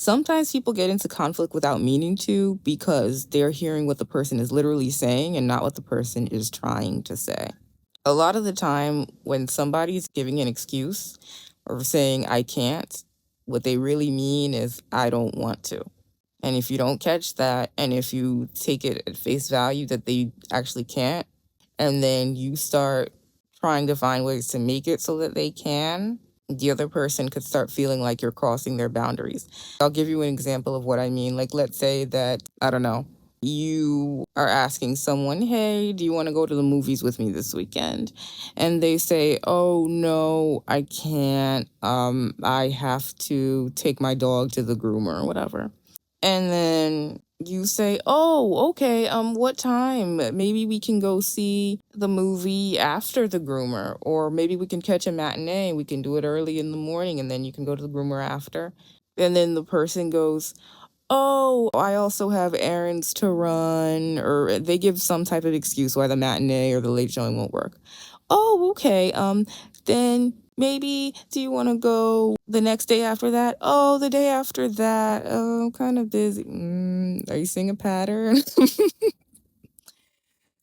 Sometimes people get into conflict without meaning to because they're hearing what the person is literally saying and not what the person is trying to say. A lot of the time, when somebody's giving an excuse or saying, I can't, what they really mean is, I don't want to. And if you don't catch that, and if you take it at face value that they actually can't, and then you start trying to find ways to make it so that they can, the other person could start feeling like you're crossing their boundaries. I'll give you an example of what I mean. Like, let's say that, I don't know, you are asking someone, hey, do you want to go to the movies with me this weekend? And they say, oh, no, I can't. I have to take my dog to the groomer or whatever. And then you say, "Oh, okay. What time? Maybe we can go see the movie after the groomer, or maybe we can catch a matinee. We can do it early in the morning, and then you can go to the groomer after." And then the person goes, "Oh, I also have errands to run," or they give some type of excuse why the matinee or the late showing won't work. Oh, okay. Then maybe do you want to go the next day after that? Oh, the day after that. Oh, I'm kind of busy. Are you seeing a pattern?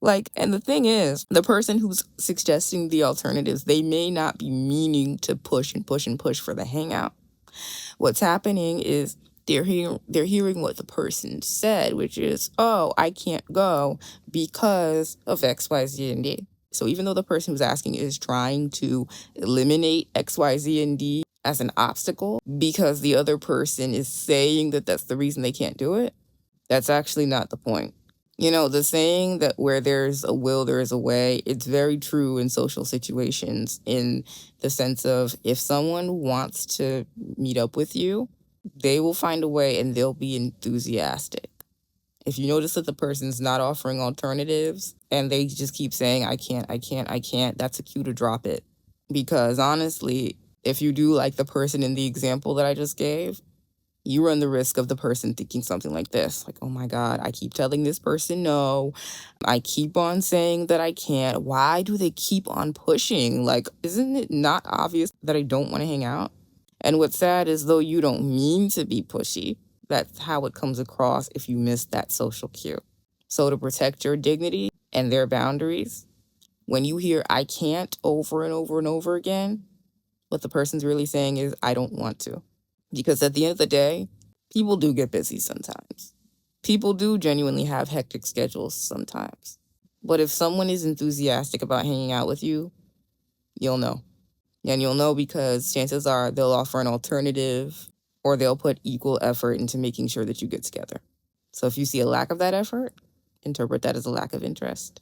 Like, and the thing is, the person who's suggesting the alternatives, they may not be meaning to push and push and push for the hangout. What's happening is they're hearing what the person said, which is, oh, I can't go because of X, Y, Z, and D. So even though the person who's asking is trying to eliminate X, Y, Z, and D as an obstacle because the other person is saying that that's the reason they can't do it, that's actually not the point. You know, the saying that where there's a will, there is a way, it's very true in social situations in the sense of if someone wants to meet up with you, they will find a way and they'll be enthusiastic. If you notice that the person's not offering alternatives and they just keep saying, I can't, I can't, I can't, that's a cue to drop it. Because honestly, if you do like the person in the example that I just gave, you run the risk of the person thinking something like this, like, oh my God, I keep telling this person no. I keep on saying that I can't. Why do they keep on pushing? Like, isn't it not obvious that I don't want to hang out? And what's sad is though you don't mean to be pushy, that's how it comes across if you miss that social cue. So to protect your dignity and their boundaries, when you hear I can't over and over and over again, what the person's really saying is I don't want to. Because at the end of the day, people do get busy sometimes. People do genuinely have hectic schedules sometimes. But if someone is enthusiastic about hanging out with you, you'll know. And you'll know because chances are they'll offer an alternative or they'll put equal effort into making sure that you get together. So if you see a lack of that effort, interpret that as a lack of interest.